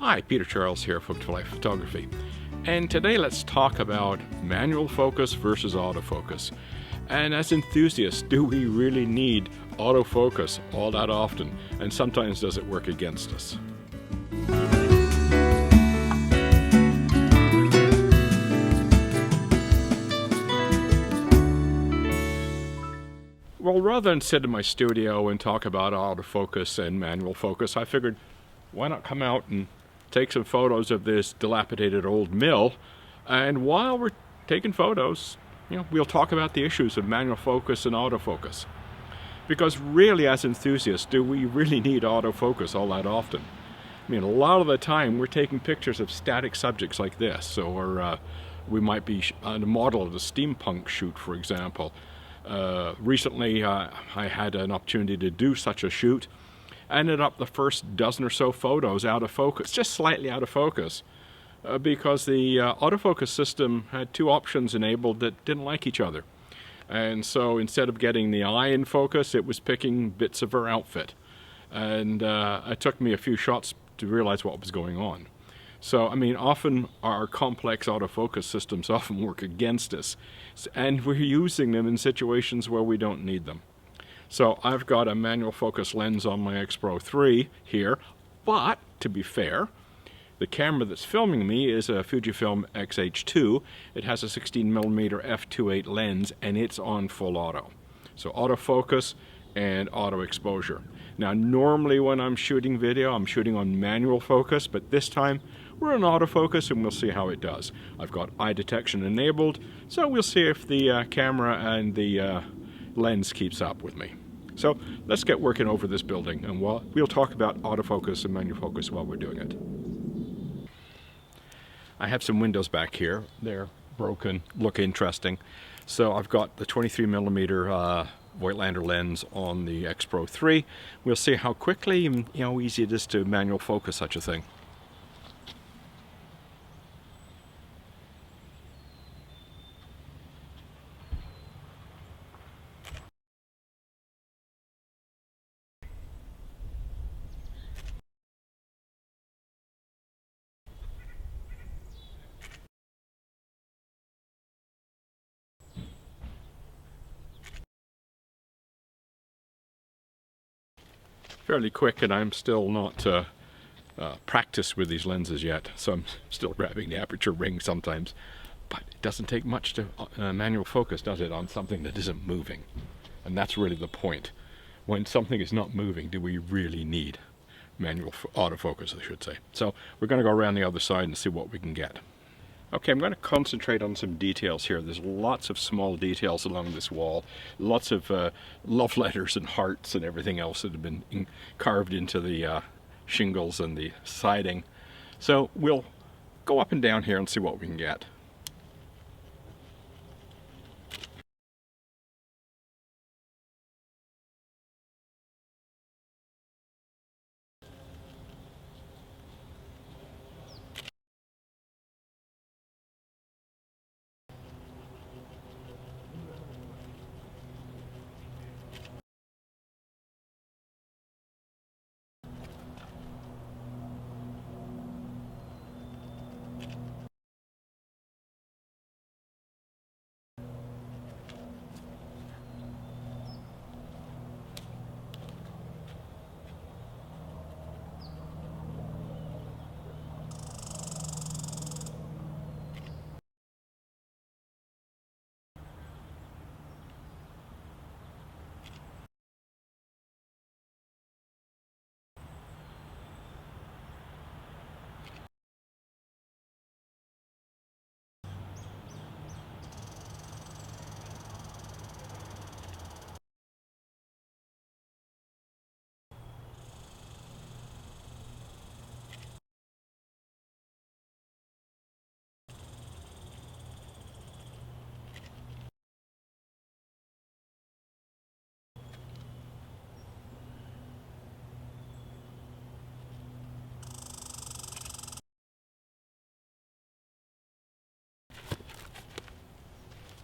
Hi, Peter Charles here from Photography, and today let's talk about manual focus versus autofocus. And as enthusiasts, do we really need autofocus all that often? And sometimes does it work against us? Well, rather than sit in my studio and talk about autofocus and manual focus, I figured why not come out and take some photos of this dilapidated old mill, and while we're taking photos, we'll talk about the issues of manual focus and autofocus. Because really, as enthusiasts, do we really need autofocus all that often? I mean, a lot of the time we're taking pictures of static subjects like this, or we might be on a model of a steampunk shoot, for example. Recently I had an opportunity to do such a shoot. I ended up the first dozen or so photos out of focus, just slightly out of focus, because the autofocus system had two options enabled that didn't like each other. And so instead of getting the eye in focus, it was picking bits of her outfit. And it took me a few shots to realize what was going on. So, I mean, often our complex autofocus systems often work against us, and we're using them in situations where we don't need them. So I've got a manual focus lens on my X Pro 3 here, but to be fair, the camera that's filming me is a Fujifilm X-H2. It has a 16mm f2.8 lens, and it's on full auto. So autofocus and auto exposure. Now normally when I'm shooting video, I'm shooting on manual focus, but this time we're in autofocus and we'll see how it does. I've got eye detection enabled, so we'll see if the camera and the lens keeps up with me. So let's get working over this building, and we'll talk about autofocus and manual focus while we're doing it. I have some windows back here. They're broken, look interesting. So I've got the 23mm Voigtlander lens on the X Pro 3. We'll see how quickly and easy it is to manual focus such a thing. Fairly quick, and I'm still not practiced with these lenses yet, so I'm still grabbing the aperture ring sometimes. But it doesn't take much to manual focus, does it, on something that isn't moving? And that's really the point. When something is not moving, do we really need manual autofocus, I should say. So we're going to go around the other side and see what we can get. Okay, I'm going to concentrate on some details here. There's lots of small details along this wall, lots of love letters and hearts and everything else that have been carved into the shingles and the siding. So we'll go up and down here and see what we can get.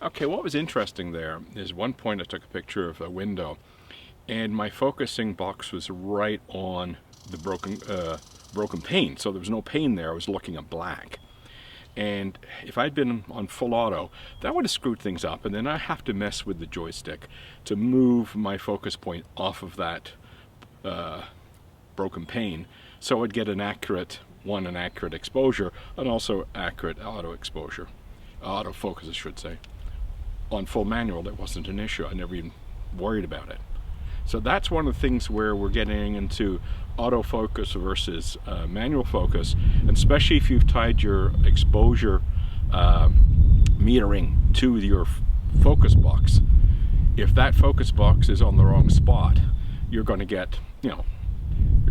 Okay, what was interesting there is one point I took a picture of a window, and my focusing box was right on the broken broken pane, so there was no pane there. I was looking at black. And if I'd been on full auto, that would have screwed things up, and then I have to mess with the joystick to move my focus point off of that broken pane, so I'd get an accurate exposure, and also accurate auto exposure, autofocus I should say. On full manual, that wasn't an issue. I never even worried about it. So that's one of the things where we're getting into autofocus versus manual focus, and especially if you've tied your exposure metering to your focus box. If that focus box is on the wrong spot, you're going to get, your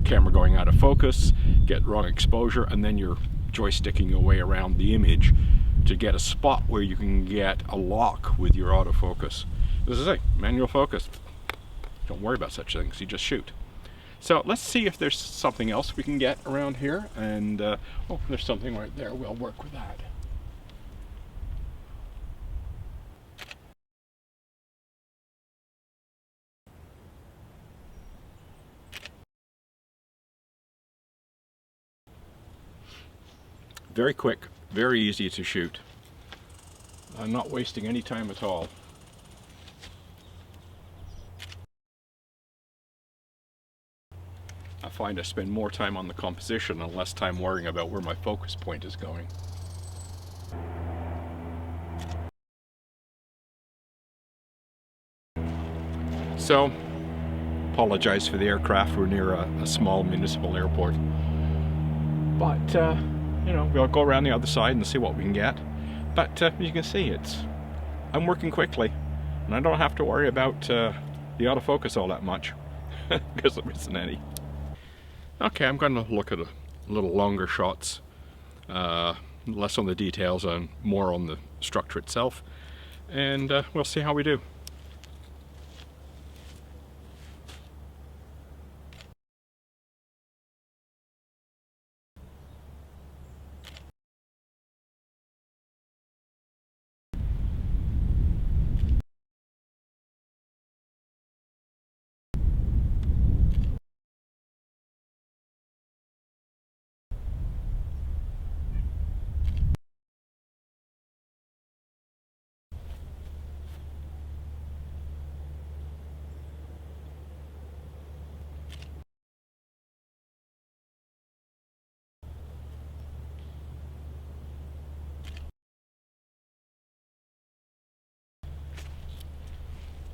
camera going out of focus, get wrong exposure, and then you're joysticking your way around the image to get a spot where you can get a lock with your autofocus. As I say, manual focus, don't worry about such things, you just shoot. So let's see if there's something else we can get around here, and oh, there's something right there, we'll work with that. Very quick, very easy to shoot. I'm not wasting any time at all. I find I spend more time on the composition and less time worrying about where my focus point is going. So, apologize for the aircraft. We're near a small municipal airport. But, we'll go around the other side and see what we can get. But you can see, I'm working quickly, and I don't have to worry about the autofocus all that much, because there isn't any. Okay, I'm going to look at a little longer shots, less on the details and more on the structure itself, and we'll see how we do.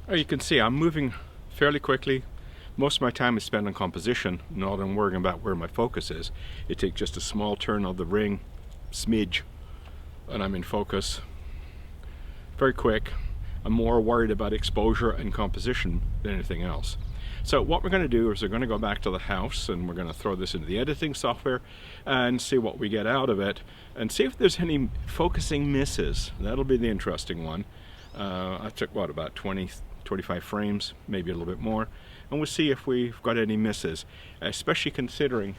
Oh, you can see I'm moving fairly quickly. Most of my time is spent on composition, not on worrying about where my focus is. It takes just a small turn of the ring, smidge, and I'm in focus. Very quick. I'm more worried about exposure and composition than anything else. So what we're going to do is we're going to go back to the house, and we're going to throw this into the editing software and see what we get out of it, and see if there's any focusing misses. That'll be the interesting one. I took, what, about 25 frames, maybe a little bit more, and we'll see if we've got any misses, especially considering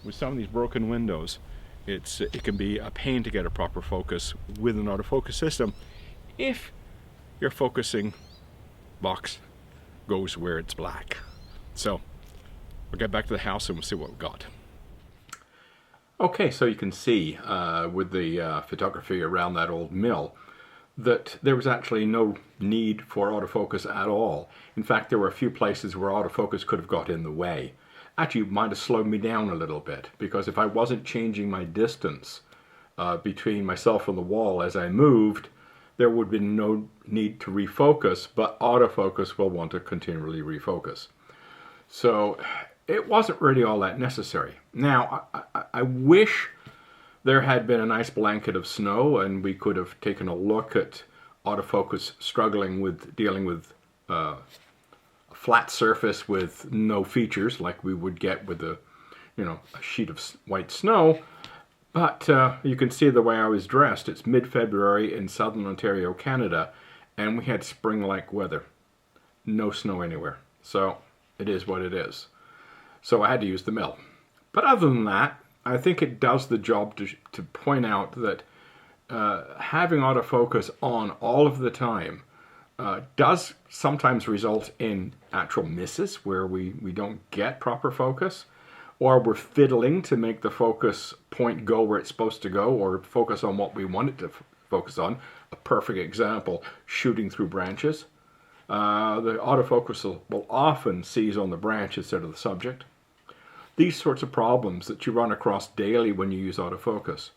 with some of these broken windows, it can be a pain to get a proper focus with an autofocus system if your focusing box goes where it's black. So we'll get back to the house and we'll see what we've got. Okay, so you can see with the photography around that old mill that there was actually no need for autofocus at all. In fact, there were a few places where autofocus could have got in the way. Actually, it might have slowed me down a little bit, because if I wasn't changing my distance between myself and the wall as I moved, there would be no need to refocus, but autofocus will want to continually refocus. So it wasn't really all that necessary. Now, I wish there had been a nice blanket of snow and we could have taken a look at autofocus struggling with dealing with a flat surface with no features like we would get with a sheet of white snow. But you can see the way I was dressed. It's mid-February in southern Ontario, Canada, and we had spring-like weather. No snow anywhere. So it is what it is. So I had to use the mill. But other than that, I think it does the job to point out that having autofocus on all of the time does sometimes result in actual misses where we don't get proper focus, or we're fiddling to make the focus point go where it's supposed to go, or focus on what we want it to focus on. A perfect example, shooting through branches. The autofocus will often seize on the branch instead of the subject. These sorts of problems that you run across daily when you use autofocus.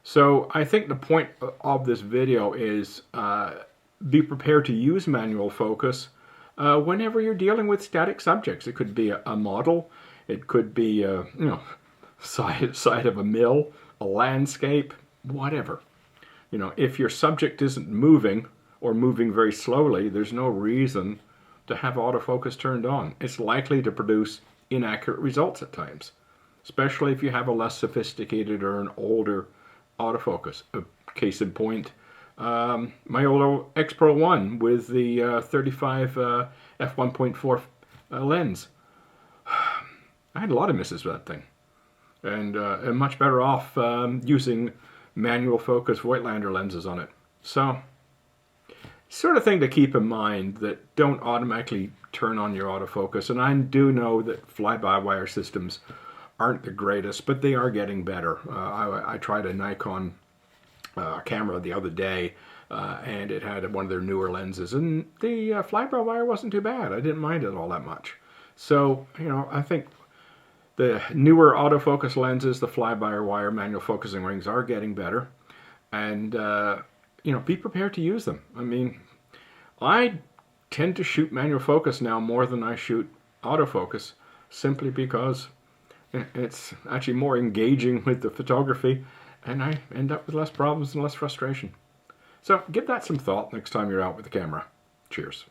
So I think the point of this video is be prepared to use manual focus whenever you're dealing with static subjects. It could be a model, it could be side of a mill, a landscape, whatever. If your subject isn't moving or moving very slowly, there's no reason to have autofocus turned on. It's likely to produce inaccurate results at times, especially if you have a less sophisticated or an older autofocus. A case in point, my old X Pro 1 with the 35 f1.4 lens. I had a lot of misses with that thing, and I'm much better off using manual focus Voigtlander lenses on it. So, sort of thing to keep in mind, that don't automatically turn on your autofocus. And I do know that fly-by-wire systems aren't the greatest, but they are getting better. I tried a Nikon camera the other day, and it had one of their newer lenses, and the fly-by-wire wasn't too bad. I didn't mind it all that much. So, I think the newer autofocus lenses, the fly-by-wire manual focusing rings, are getting better, and be prepared to use them. I mean, I tend to shoot manual focus now more than I shoot autofocus, simply because it's actually more engaging with the photography, and I end up with less problems and less frustration. So give that some thought next time you're out with the camera. Cheers.